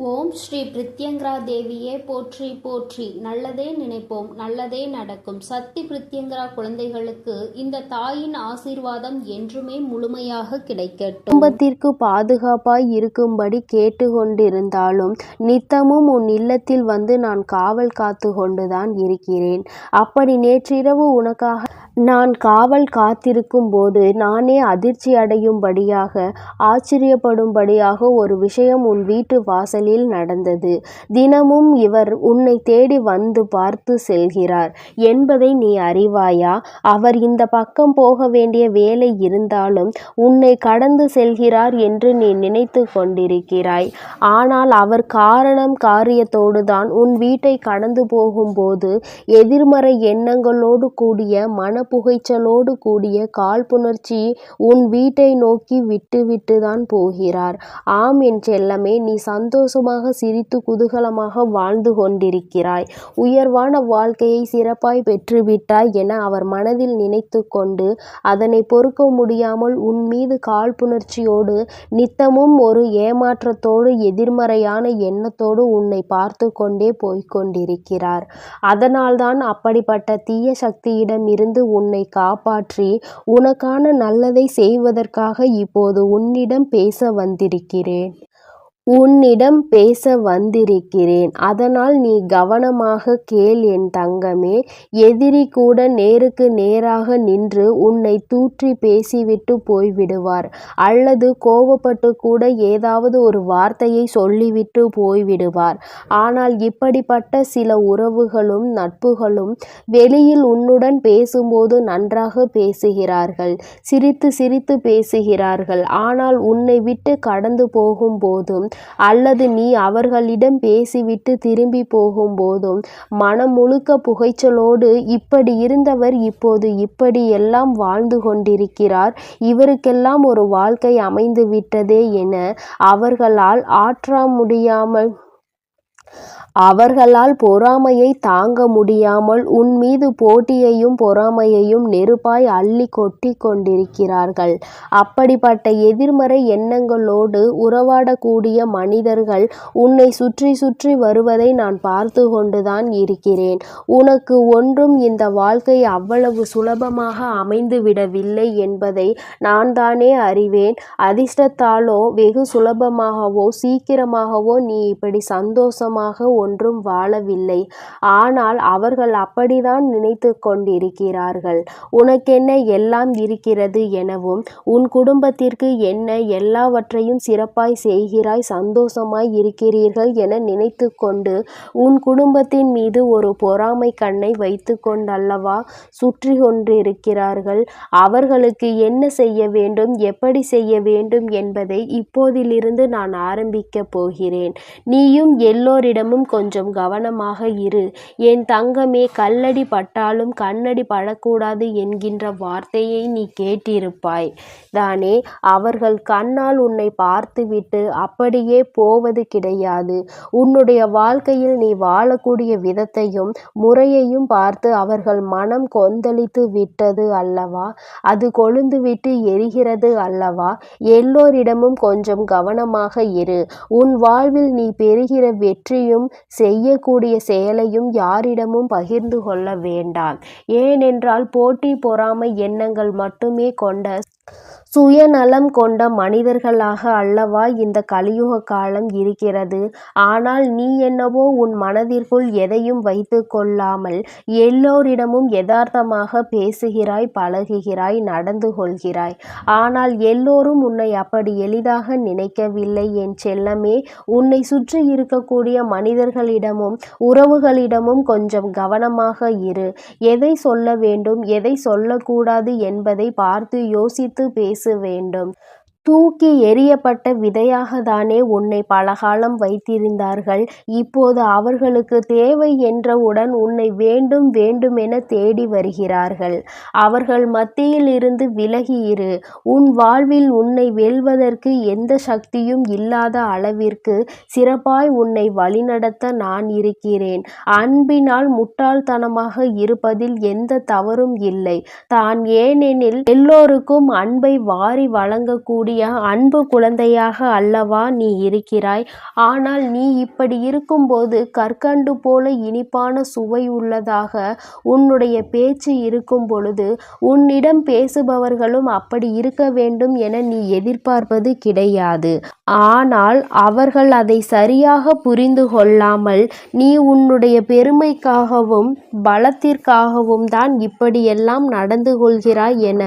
ஓம் ஸ்ரீ பிரித்யங்கரா தேவியே போற்றி போற்றி. நல்லதே நினைப்போம், நல்லதே நடக்கும். சக்தி பிரித்யங்கரா குழந்தைகளுக்கு இந்த தாயின் ஆசீர்வாதம் என்றுமே முழுமையாக கிடைக்கட்டும். குடும்பத்திற்கு பாதுகாப்பாய் இருக்கும்படி கேட்டுக்கொண்டிருந்தாலும் நித்தமும் உன் இல்லத்தில் வந்து நான் காவல் காத்து கொண்டுதான் இருக்கிறேன். அப்படி நேற்றிரவு உனக்காக நான் காவல் காத்திருக்கும் போது நானே அதிர்ச்சி அடையும்படியாக ஆச்சரியப்படும்படியாக ஒரு விஷயம் உன் வீட்டு வாசலில் நடந்தது. தினமும் இவர் உன்னை தேடி வந்து பார்த்து செல்கிறார் என்பதை நீ அறிவாயா? அவர் இந்த பக்கம் போக வேண்டிய வேலை இருந்தாலும் உன்னை கடந்து செல்கிறார் என்று நீ நினைத்து கொண்டிருக்கிறாய். ஆனால் அவர் காரியத்தோடு தான் உன் வீட்டை கடந்து போகும்போது எதிர்மறை எண்ணங்களோடு கூடிய புகைச்சலோடு கூடிய காழ்ப்புணர்ச்சி உன் வீட்டை நோக்கி விட்டு தான் போகிறார். ஆம் என் செல்லமே, நீ சந்தோஷமாக சிரித்து குதூகலமாக வாழ்ந்து கொண்டிருக்கிறாய். உயர்வான வாழ்க்கையை சிறப்பாய் பெற்றுவிட்டாய் என அவர் மனதில் நினைத்து கொண்டு அதனை பொறுக்க முடியாமல் உன் மீது காழ்ப்புணர்ச்சியோடு நித்தமும் ஒரு ஏமாற்றத்தோடு எதிர்மறையான எண்ணத்தோடு உன்னை பார்த்து கொண்டே போய்கொண்டிருக்கிறார். அதனால்தான் அப்படிப்பட்ட தீய சக்தியிடம் இருந்து உன்னை காப்பாற்றி உனக்கான நல்லதை செய்வதற்காக இப்போது உன்னிடம் பேச வந்திருக்கிறேன். அதனால் நீ கவனமாக கேள் என் தங்கமே. எதிரி கூட நேருக்கு நேராக நின்று உன்னை தூற்றி பேசிவிட்டு போய்விடுவார். அல்லது கோபப்பட்டு கூட ஏதாவது ஒரு வார்த்தையை சொல்லிவிட்டு போய்விடுவார். ஆனால் இப்படிப்பட்ட சில உறவுகளும் நட்புகளும் வெளியில் உன்னுடன் பேசும்போது நன்றாக பேசுகிறார்கள், சிரித்து சிரித்து பேசுகிறார்கள். ஆனால் உன்னை விட்டு கடந்து போகும்போதும் அல்லது நீ அவர்களிடம் பேசிவிட்டு திரும்பி போகும்போதும் மனம் முழுக்க புகைச்சலோடு இப்படி இருந்தவர் இப்போது இப்படி எல்லாம் வாழ்ந்து கொண்டிருக்கிறார், இவருக்கெல்லாம் ஒரு வாழ்க்கை அமைந்து விட்டதே என அவர்களால் பொறாமையை தாங்க முடியாமல் உன் மீது போட்டியையும் பொறாமையையும் நெருப்பாய் அள்ளி கொட்டி கொண்டிருக்கிறார்கள். அப்படிப்பட்ட எதிர்மறை எண்ணங்களோடு உறவாடக்கூடிய மனிதர்கள் உன்னை சுற்றி சுற்றி வருவதை நான் பார்த்து கொண்டுதான் இருக்கிறேன். உனக்கு ஒன்றும் இந்த வாழ்க்கை அவ்வளவு சுலபமாக அமைந்து விடவில்லை என்பதை நான் தானே அறிவேன். அதிர்ஷ்டத்தாலோ வெகு சுலபமாகவோ சீக்கிரமாகவோ நீ இப்படி சந்தோஷமாக ஒன்றும் வாழவில்லை. ஆனால் அவர்கள் அப்படித்தான் நினைத்து கொண்டிருக்கிறார்கள். உனக்கென்ன எல்லாம் இருக்கிறது எனவும் உன் குடும்பத்திற்கு என்ன எல்லாவற்றையும் சிறப்பாய் செய்கிறாய், சந்தோஷமாய் இருக்கிறீர்கள் என நினைத்து கொண்டு உன் குடும்பத்தின் மீது ஒரு பொறாமை கண்ணை வைத்து கொண்டல்லவா சுற்றி கொண்டிருக்கிறார்கள். அவர்களுக்கு என்ன செய்ய வேண்டும், எப்படி செய்ய வேண்டும் என்பதை இப்போதிலிருந்து நான் ஆரம்பிக்கப் போகிறேன். நீயும் எல்லோரிடமும் கொஞ்சம் கவனமாக இரு என் தங்கமே. கல்லடி பட்டாலும் கண்ணடி படக்கூடாது என்கின்ற வார்த்தையை நீ கேட்டிருப்பாய் தானே? அவர்கள் கண்ணால் உன்னை பார்த்துவிட்டு அப்படியே போவது கிடையாது. உன்னுடைய வாழ்க்கையில் நீ வாழக்கூடிய விதத்தையும் முறையையும் பார்த்து அவர்கள் மனம் கொந்தளித்து விட்டது அல்லவா? அது கொழுந்துவிட்டு எரிகிறது அல்லவா? எல்லோரிடமும் கொஞ்சம் கவனமாக இரு. உன் வாழ்வில் நீ பெறுகிற வெற்றியும் செய்யக்கூடிய செயலையும் யாரிடமும் பகிர்ந்து கொள்ள வேண்டாம். ஏனென்றால் போட்டி பொறாமை எண்ணங்கள் மட்டுமே கொண்ட சுயநலம் கொண்ட மனிதர்களாக அல்லவா இந்த கலியுக காலம் இருக்கிறது. ஆனால் நீ என்னவோ உன் மனதிற்குள் எதையும் வைத்து கொள்ளாமல் எல்லோரிடமும் யதார்த்தமாக பேசுகிறாய், பழகுகிறாய், நடந்து கொள்கிறாய். ஆனால் எல்லோரும் உன்னை அப்படி எளிதாக நினைக்கவில்லை என் செல்லமே. உன்னை சுற்றி இருக்கக்கூடிய மனிதர்களிடமும் உறவுகளிடமும் கொஞ்சம் கவனமாக இரு. எதை சொல்ல வேண்டும், எதை சொல்லக்கூடாது என்பதை பார்த்து யோசித்து பேச வேண்டும். தூக்கி எறியப்பட்ட விதையாகத்தானே உன்னை பலகாலம் வைத்திருந்தார்கள். இப்போது அவர்களுக்கு தேவை என்றவுடன் உன்னை வேண்டும் வேண்டுமென தேடி வருகிறார்கள். அவர்கள் மத்தியில் இருந்து விலகி இரு. உன் வாழ்வில் உன்னை வெல்வதற்கு எந்த சக்தியும் இல்லாத அளவிற்கு சிறப்பாய் உன்னை வழிநடத்த நான் இருக்கிறேன். அன்பினால் முட்டாள்தனமாக இருப்பதில் எந்த தவறும் இல்லை தான். ஏனெனில் எல்லோருக்கும் அன்பை வாரி வழங்கக்கூடிய என்னுடைய அன்பு குழந்தையாக அல்லவா நீ இருக்கிறாய். ஆனால் நீ இப்படி இருக்கும்போது கற்கண்டு போல இனிப்பான சுவை உள்ளதாக உன்னுடைய பேச்சு இருக்கும் பொழுது உன்னிடம் பேசுபவர்களும் அப்படி இருக்க வேண்டும் என நீ எதிர்பார்ப்பது கிடையாது. ஆனால் அவர்கள் அதை சரியாக புரிந்து கொள்ளாமல் நீ உன்னுடைய பெருமைக்காகவும் பலத்திற்காகவும் தான் இப்படியெல்லாம் நடந்து கொள்கிறாய் என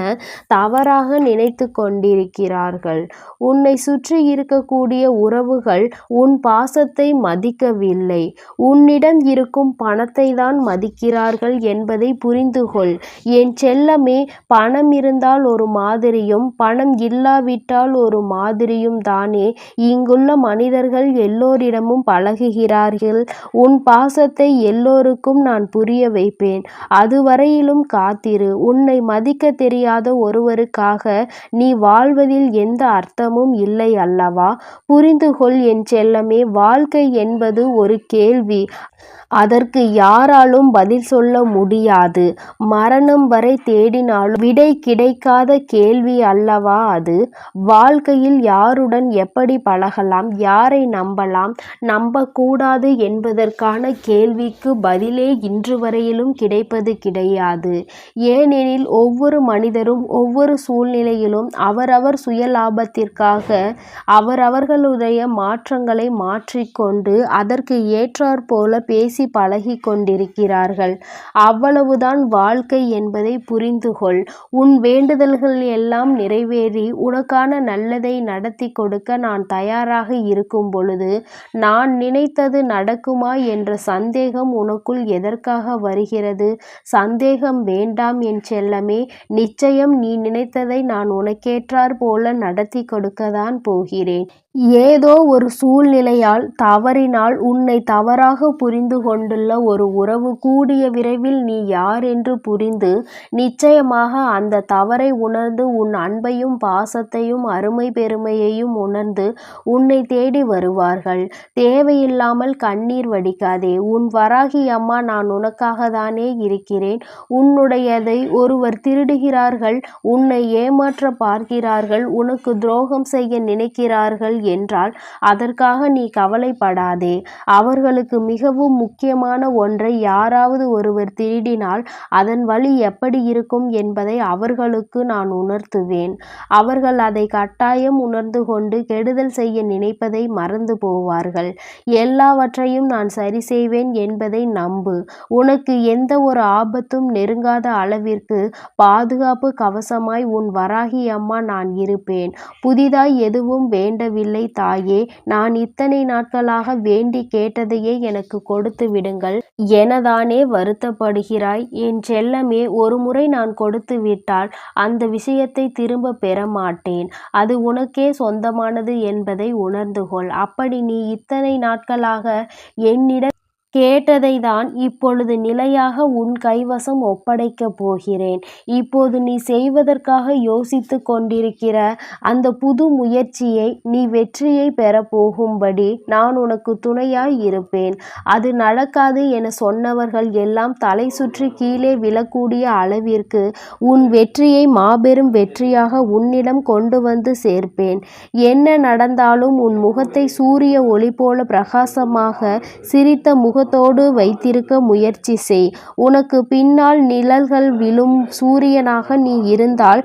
தவறாக நினைத்து கொண்டிருக்கிறார்கள். உன்னை சுற்றி இருக்கக்கூடிய உறவுகள் உன் பாசத்தை மதிக்கவில்லை. உன்னிடம் இருக்கும் பணத்தை தான் மதிக்கிறார்கள் என்பதை புரிந்து கொள். என் செல்லமே, பணம் இருந்தால் ஒரு மாதிரியும் பணம் இல்லாவிட்டால் ஒரு மாதிரியும் தானே இங்குள்ள மனிதர்கள் எல்லோரிடமும் பழகுகிறார்கள். உன் பாசத்தை எல்லோருக்கும் நான் புரிய வைப்பேன். அதுவரையிலும் காத்திரு. உன்னை மதிக்க தெரியாத ஒருவருக்காக நீ வாழ்வதில் எந்த அர்த்தமும் இல்லை அல்லவா? புரிந்து கொள் என் செல்லமே. வாழ்க்கை என்பது ஒரு கேள்வி. அதற்கு யாராலும் பதில் சொல்ல முடியாது. மரணம் வரை தேடினாலும் விடை கிடைக்காத கேள்வி அல்லவா அது. வாழ்க்கையில் யாருடன் எப்படி பழகலாம், யாரை நம்பலாம், நம்பக்கூடாது என்பதற்கான கேள்விக்கு பதிலே இன்று வரையிலும் கிடைப்பது கிடையாது. ஏனெனில் ஒவ்வொரு மனிதரும் ஒவ்வொரு சூழ்நிலையிலும் அவரவர் சுயலாபத்திற்காக அவரவர்களுடைய மாற்றங்களை மாற்றிக்கொண்டு அதற்கு ஏற்றாற்போல பேசி பழகி கொண்டிருக்கிறார்கள். அவ்வளவுதான் வாழ்க்கை என்பதை புரிந்து கொள். உன் வேண்டுதல்கள் எல்லாம் நிறைவேறி உனக்கான நல்லதை நடத்தி கொடுக்க நான் தயாராக இருக்கும் பொழுது நான் நினைத்தது நடக்குமா என்ற சந்தேகம் உனக்குள் எதற்காக வருகிறது? சந்தேகம் வேண்டாம் என் செல்லமே. நிச்சயம் நீ நினைத்ததை நான் உனக்கேற்றார் போல நடத்தி கொடுக்கத்தான் போகிறேன். ஏதோ ஒரு சூழ்நிலையால் தவறினால் உன்னை தவறாக புரிந்து கொண்டுள்ள ஒரு உறவு கூடிய விரைவில் நீ யார் என்று புரிந்து நிச்சயமாக அந்த தவறை உணர்ந்து உன் அன்பையும் பாசத்தையும் அருமை பெருமையையும் உணர்ந்து உன்னை தேடி வருவார்கள். தேவையில்லாமல் கண்ணீர் வடிக்காதே. உன் வராகி அம்மா நான் உனக்காக தானே இருக்கிறேன். உன்னுடையதை ஒருவர் திருடுகிறார்கள், உன்னை ஏமாற்ற பார்க்கிறார்கள், உனக்கு துரோகம் செய்ய நினைக்கிறார்கள் என்றால் அதற்காக நீ கவலைப்படாதே. அவர்களுக்கு மிகவும் முக்கியமான ஒன்றை யாராவது ஒருவர் திருடினால் அதன் வழி எப்படி இருக்கும் என்பதை அவர்களுக்கு நான் உணர்த்துவேன். அவர்கள் அதை கட்டாயம் உணர்ந்து கொண்டு கெடுதல் செய்ய நினைப்பதை மறந்து போவார்கள். எல்லாவற்றையும் நான் சரி செய்வேன் என்பதை நம்பு. உனக்கு எந்த ஒரு ஆபத்தும் நெருங்காத அளவிற்கு பாதுகாப்பு கவசமாய் உன் வராகி அம்மா நான் இருப்பேன். புதிதாய் எதுவும் வேண்டவில்லை தாயே. நான் இத்தனை நாட்களாக வேண்டி கேட்டதையே எனக்கு கொடுத்து விடுங்கள் எனதானே வருத்தப்படுகிறாய்? என் செல்லமே, ஒரு முறை நான் கொடுத்து விட்டால் அந்த விஷயத்தை திரும்ப பெற மாட்டேன். அது உனக்கே சொந்தமானது என்பதை உணர்ந்து கொள். அப்படி நீ இத்தனை நாட்களாக என்னிடம் கேட்டதை தான் இப்பொழுது நிலையாக உன் கைவசம் ஒப்படைக்கப் போகிறேன். இப்போது நீ செய்வதற்காக யோசித்து கொண்டிருக்கிற அந்த புது முயற்சியை நீ வெற்றியை பெறப்போகும்படி நான் உனக்கு துணையாய் இருப்பேன். அது நடக்காது என சொன்னவர்கள் எல்லாம் தலை சுற்றி கீழே விழக்கூடிய அளவிற்கு உன் வெற்றியை மாபெரும் வெற்றியாக உன்னிடம் கொண்டு வந்து சேர்ப்பேன். என்ன நடந்தாலும் உன் முகத்தை சூரிய ஒளி போல பிரகாசமாக சிரித்த முகத்தோடு வைத்திருக்க முயற்சி செய். உனக்கு பின்னால் நிழல்கள் விழும் சூரியனாக நீ இருந்தால்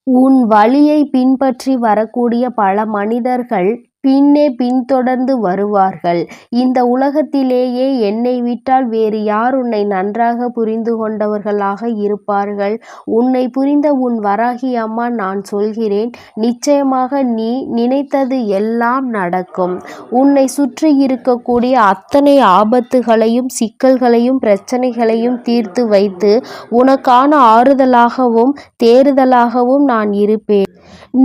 உன் வழியை பின்பற்றி வரக்கூடிய பல மனிதர்கள் பின்னே பின்தொடர்ந்து வருவார்கள். இந்த உலகத்திலேயே என்னை விட்டால் வேறு யார் உன்னை நன்றாக புரிந்து கொண்டவர்களாக இருப்பார்கள்? உன்னை புரிந்த உன் வராகி அம்மா நான் சொல்கிறேன், நிச்சயமாக நீ நினைத்தது எல்லாம் நடக்கும். உன்னை சுற்றி இருக்கக்கூடிய அத்தனை ஆபத்துகளையும் சிக்கல்களையும் பிரச்சனைகளையும் தீர்த்து வைத்து உனக்கான ஆறுதலாகவும் தேறுதலாகவும் நான் இருப்பேன்.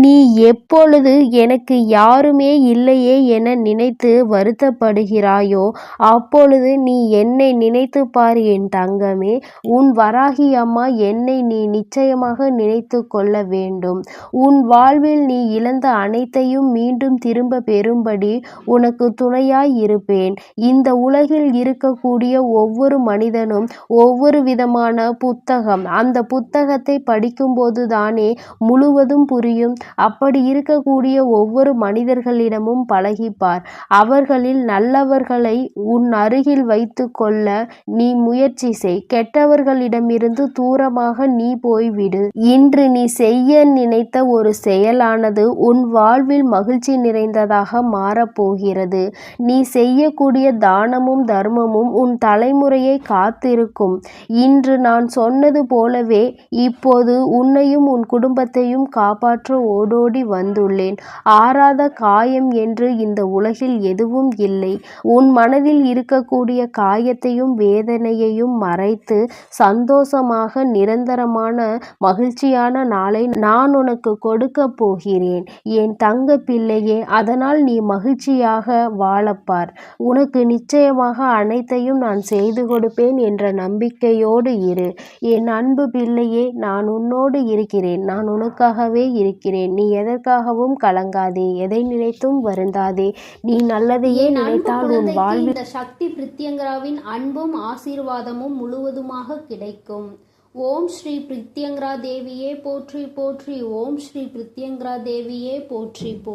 நீ எப்பொழுது எனக்கு யாருமே இல்லையே என நினைத்து வருத்தப்படுகிறாயோ அப்பொழுது நீ என்னை நினைத்து பார் என் தங்கமே. உன் வராகி அம்மா என்னை நீ நிச்சயமாக நினைத்து கொள்ள வேண்டும். உன் வாழ்வில் நீ இழந்த அனைத்தையும் மீண்டும் திரும்ப பெறும்படி உனக்கு துணையாய் இருப்பேன். இந்த உலகில் இருக்கக்கூடிய ஒவ்வொரு மனிதனும் ஒவ்வொரு விதமான புத்தகம். அந்த புத்தகத்தை படிக்கும்போது தானே முழுவதும் புரியும். அப்படி இருக்கக்கூடிய ஒவ்வொரு மனிதர்களிடமும் பழகிப்பார். அவர்களில் நல்லவர்களை உன் அருகில் வைத்து கொள்ள நீ முயற்சி செய். கெட்டவர்களிடமிருந்து தூரமாக நீ போய்விடு. இன்று நீ செய்ய நினைத்த ஒரு செயலானது உன் வாழ்வில் மகிழ்ச்சி நிறைந்ததாக மாறப்போகிறது. நீ செய்யக்கூடிய தானமும் தர்மமும் உன் தலைமுறையை காத்திருக்கும். இன்று நான் சொன்னது போலவே இப்போது உன்னையும் உன் குடும்பத்தையும் காப்பாற்ற ஓடோடி வந்துள்ளேன். ஆறாத காயம் என்று இந்த உலகில் எதுவும் இல்லை. உன் மனதில் இருக்கக்கூடிய காயத்தையும் வேதனையையும் மறைத்து சந்தோஷமாக நிரந்தரமான மகிழ்ச்சியான நாளை நான் உனக்கு கொடுக்க போகிறேன் என் தங்க பிள்ளையே. அதனால் நீ மகிழ்ச்சியாக வாழப்பார். உனக்கு நிச்சயமாக அனைத்தையும் நான் செய்து கொடுப்பேன் என்ற நம்பிக்கையோடு இரு. என் அன்பு பிள்ளையே, நான் உன்னோடு இருக்கிறேன். நான் உனக்காகவே இருக்கிறேன். நீ எதற்காகவும் கலங்காதே, எதை நினைத்தும் வருந்தாதே. நீ நல்லதையே நினைத்தால் உன் வாழ்வில் இந்த சக்தி பிரித்யங்கராவின் அன்பும் ஆசீர்வாதமும் முழுவதுமாக கிடைக்கும். ஓம் ஸ்ரீ பிரித்யங்கரா தேவியே போற்றி போற்றி. ஓம் ஸ்ரீ பிரித்யங்கரா தேவியே போற்றி போற்றி.